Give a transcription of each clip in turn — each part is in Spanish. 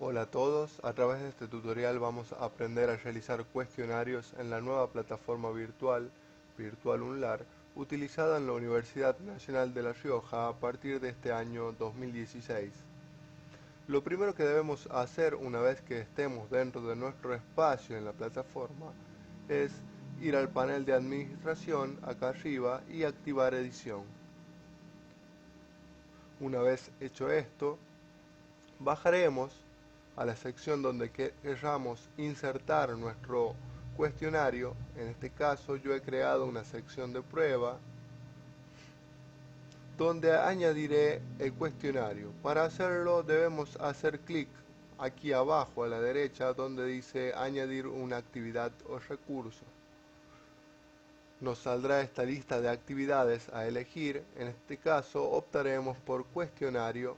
Hola a todos, a través de este tutorial vamos a aprender a realizar cuestionarios en la nueva plataforma virtual, Virtual Unlar, utilizada en la Universidad Nacional de La Rioja a partir de este año 2016. Lo primero que debemos hacer una vez que estemos dentro de nuestro espacio en la plataforma es ir al panel de administración acá arriba y activar edición. Una vez hecho esto, bajaremos a la sección donde queramos insertar nuestro cuestionario. En este caso yo he creado una sección de prueba donde añadiré el cuestionario. Para hacerlo debemos hacer clic aquí abajo a la derecha donde dice añadir una actividad o recurso. Nos saldrá esta lista de actividades a elegir. En este caso optaremos por cuestionario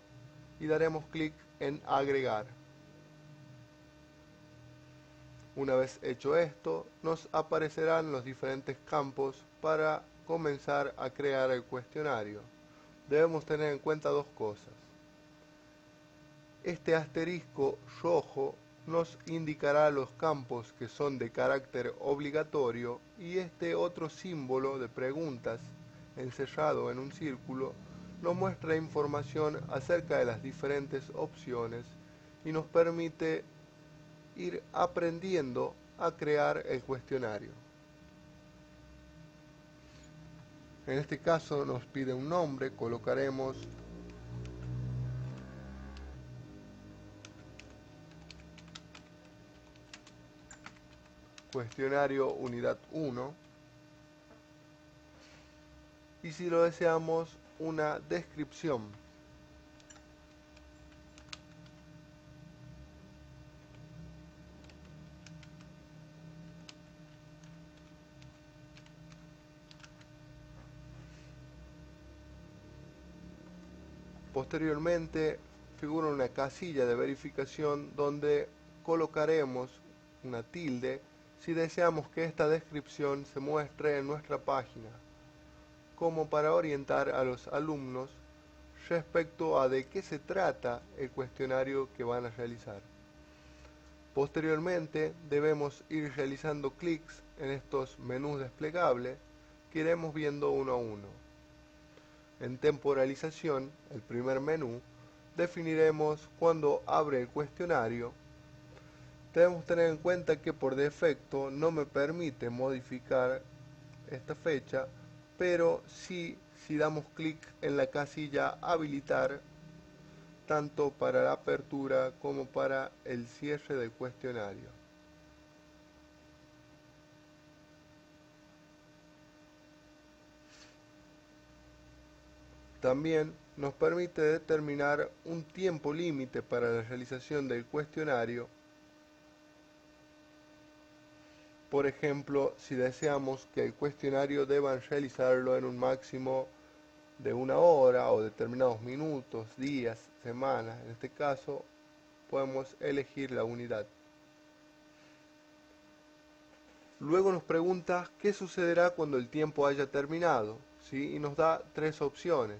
y daremos clic en agregar. Una vez hecho esto, nos aparecerán los diferentes campos para comenzar a crear el cuestionario. Debemos tener en cuenta dos cosas. Este asterisco rojo nos indicará los campos que son de carácter obligatorio y este otro símbolo de preguntas encerrado en un círculo nos muestra información acerca de las diferentes opciones y nos permite ir aprendiendo a crear el cuestionario. En este caso nos pide un nombre, colocaremos cuestionario unidad 1 y si lo deseamos una descripción. Posteriormente figura una casilla de verificación donde colocaremos una tilde si deseamos que esta descripción se muestre en nuestra página, como para orientar a los alumnos respecto a de qué se trata el cuestionario que van a realizar. Posteriormente debemos ir realizando clics en estos menús desplegables que iremos viendo uno a uno. En temporalización, el primer menú, definiremos cuándo abre el cuestionario. Debemos tener en cuenta que por defecto no me permite modificar esta fecha, pero sí si damos clic en la casilla habilitar, tanto para la apertura como para el cierre del cuestionario. También nos permite determinar un tiempo límite para la realización del cuestionario. Por ejemplo, si deseamos que el cuestionario deban realizarlo en un máximo de una hora o determinados minutos, días, semanas, en este caso podemos elegir la unidad. Luego nos pregunta qué sucederá cuando el tiempo haya terminado, ¿sí? Y nos da tres opciones: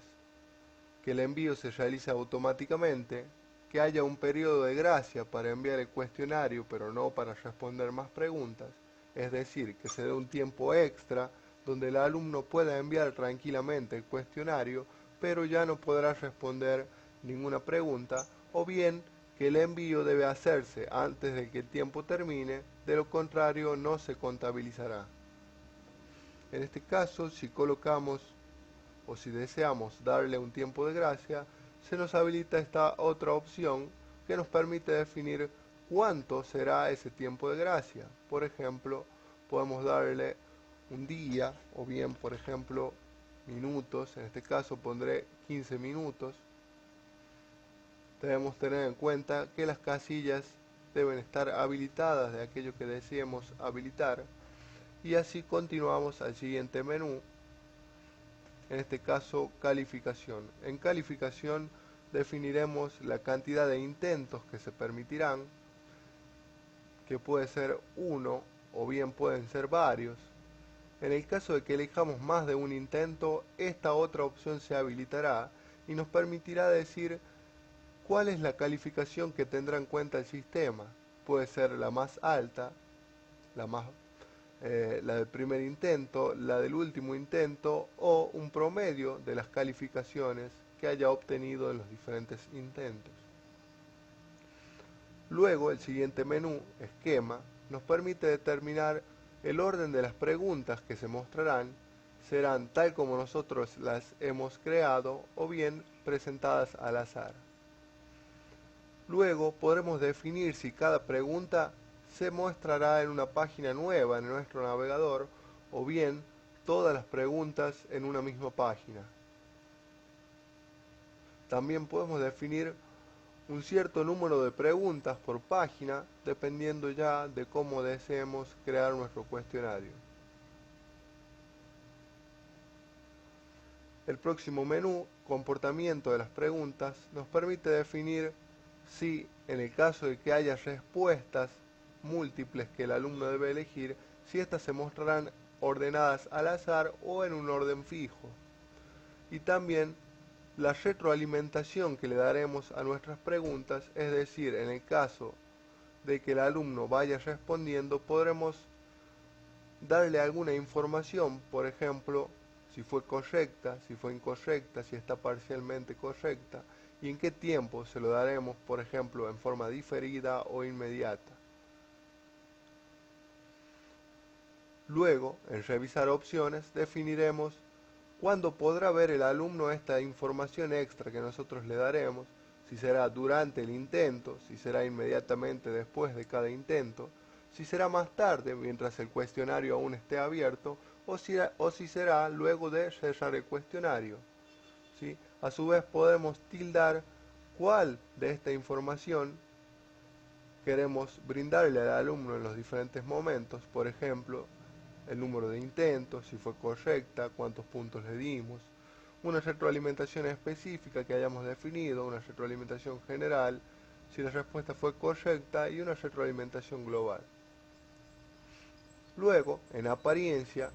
que el envío se realice automáticamente, que haya un periodo de gracia para enviar el cuestionario pero no para responder más preguntas, es decir, que se dé un tiempo extra donde el alumno pueda enviar tranquilamente el cuestionario pero ya no podrá responder ninguna pregunta, o bien que el envío debe hacerse antes de que el tiempo termine, de lo contrario no se contabilizará. En este caso, si colocamos o si deseamos darle un tiempo de gracia, se nos habilita esta otra opción que nos permite definir cuánto será ese tiempo de gracia. Por ejemplo, podemos darle un día o bien, por ejemplo, minutos. En este caso pondré 15 minutos. Debemos tener en cuenta que las casillas deben estar habilitadas de aquello que deseemos habilitar y así continuamos al siguiente menú. En este caso, calificación. En calificación definiremos la cantidad de intentos que se permitirán, que puede ser uno o bien pueden ser varios. En el caso de que elijamos más de un intento, esta otra opción se habilitará y nos permitirá decir ¿cuál es la calificación que tendrá en cuenta el sistema? Puede ser la más alta, la del primer intento, la del último intento o un promedio de las calificaciones que haya obtenido en los diferentes intentos. Luego, el siguiente menú, esquema, nos permite determinar el orden de las preguntas que se mostrarán, serán tal como nosotros las hemos creado o bien presentadas al azar. Luego podremos definir si cada pregunta se mostrará en una página nueva en nuestro navegador o bien todas las preguntas en una misma página. También podemos definir un cierto número de preguntas por página dependiendo ya de cómo deseemos crear nuestro cuestionario. El próximo menú, comportamiento de las preguntas, nos permite definir si, en el caso de que haya respuestas múltiples que el alumno debe elegir, si éstas se mostrarán ordenadas al azar o en un orden fijo. Y también la retroalimentación que le daremos a nuestras preguntas, es decir, en el caso de que el alumno vaya respondiendo, podremos darle alguna información, por ejemplo, si fue correcta, si fue incorrecta, si está parcialmente correcta, y en qué tiempo se lo daremos, por ejemplo, en forma diferida o inmediata. Luego, en revisar opciones, definiremos cuándo podrá ver el alumno esta información extra que nosotros le daremos, si será durante el intento, si será inmediatamente después de cada intento, si será más tarde mientras el cuestionario aún esté abierto o si será luego de cerrar el cuestionario. ¿Sí? A su vez podemos tildar cuál de esta información queremos brindarle al alumno en los diferentes momentos, por ejemplo, el número de intentos, si fue correcta, cuántos puntos le dimos, una retroalimentación específica que hayamos definido, una retroalimentación general, si la respuesta fue correcta y una retroalimentación global. Luego, en apariencia,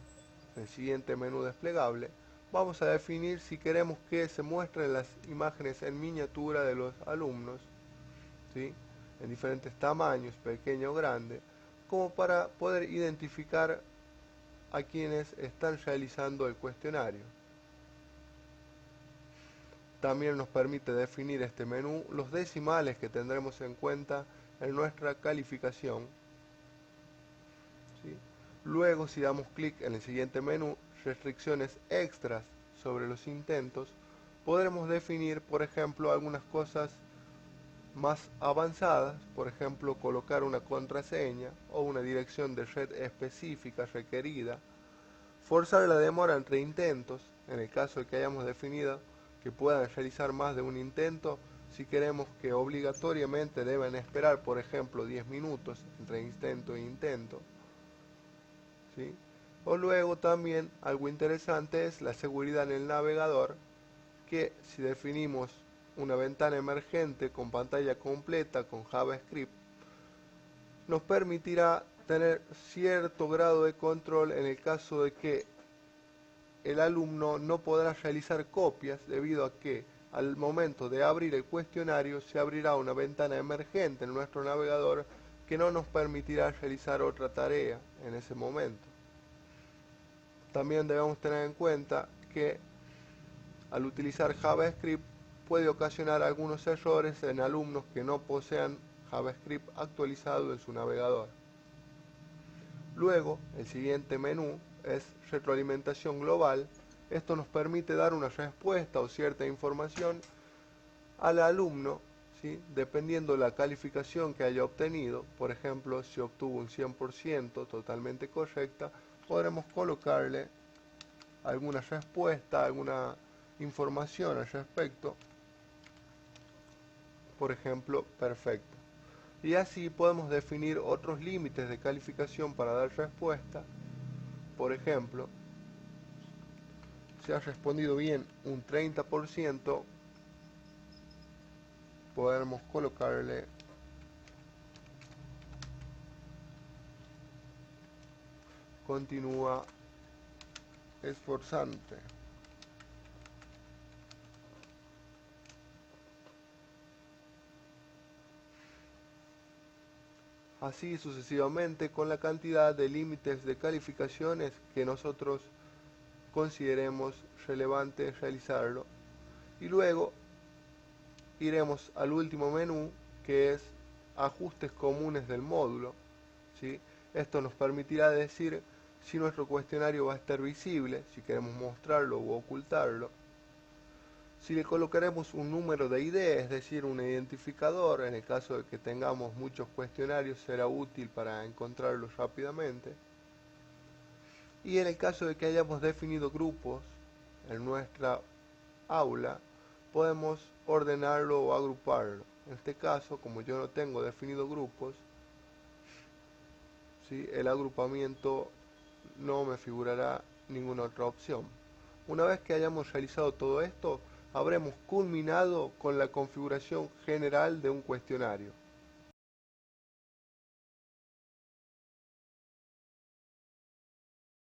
en el siguiente menú desplegable, vamos a definir si queremos que se muestren las imágenes en miniatura de los alumnos, ¿sí? En diferentes tamaños, pequeño o grande, como para poder identificar a quienes están realizando el cuestionario. También nos permite definir este menú los decimales que tendremos en cuenta en nuestra calificación. ¿Sí? Luego, si damos clic en el siguiente menú, restricciones extras sobre los intentos, podremos definir, por ejemplo, algunas cosas más avanzadas, por ejemplo, colocar una contraseña o una dirección de red específica requerida, forzar la demora entre intentos, en el caso de que hayamos definido que puedan realizar más de un intento, si queremos que obligatoriamente deben esperar, por ejemplo, 10 minutos entre intento e intento. ¿Sí? O luego también algo interesante es la seguridad en el navegador, que si definimos una ventana emergente con pantalla completa con JavaScript, nos permitirá tener cierto grado de control en el caso de que el alumno no podrá realizar copias debido a que al momento de abrir el cuestionario se abrirá una ventana emergente en nuestro navegador que no nos permitirá realizar otra tarea en ese momento. También debemos tener en cuenta que al utilizar JavaScript puede ocasionar algunos errores en alumnos que no posean JavaScript actualizado en su navegador. Luego, el siguiente menú es retroalimentación global. Esto nos permite dar una respuesta o cierta información al alumno, ¿sí? Dependiendo de la calificación que haya obtenido. Por ejemplo, si obtuvo un 100% totalmente correcta, podremos colocarle alguna respuesta, alguna información al respecto. Por ejemplo, perfecto. Y así podemos definir otros límites de calificación para dar respuesta. Por ejemplo, si ha respondido bien un 30%, podemos colocarle continúa esforzante. así sucesivamente con la cantidad de límites de calificaciones que nosotros consideremos relevante realizarlo. Y luego iremos al último menú, que es ajustes comunes del módulo, ¿sí? Esto nos permitirá decir si nuestro cuestionario va a estar visible, si queremos mostrarlo u ocultarlo, si le colocaremos un número de ID, es decir, un identificador. En el caso de que tengamos muchos cuestionarios será útil para encontrarlos rápidamente. Y en el caso de que hayamos definido grupos en nuestra aula, podemos ordenarlo o agruparlo. En este caso, como yo no tengo definido grupos, ¿sí?, el agrupamiento no me figurará ninguna otra opción. Una vez que hayamos realizado todo esto, habremos culminado con la configuración general de un cuestionario.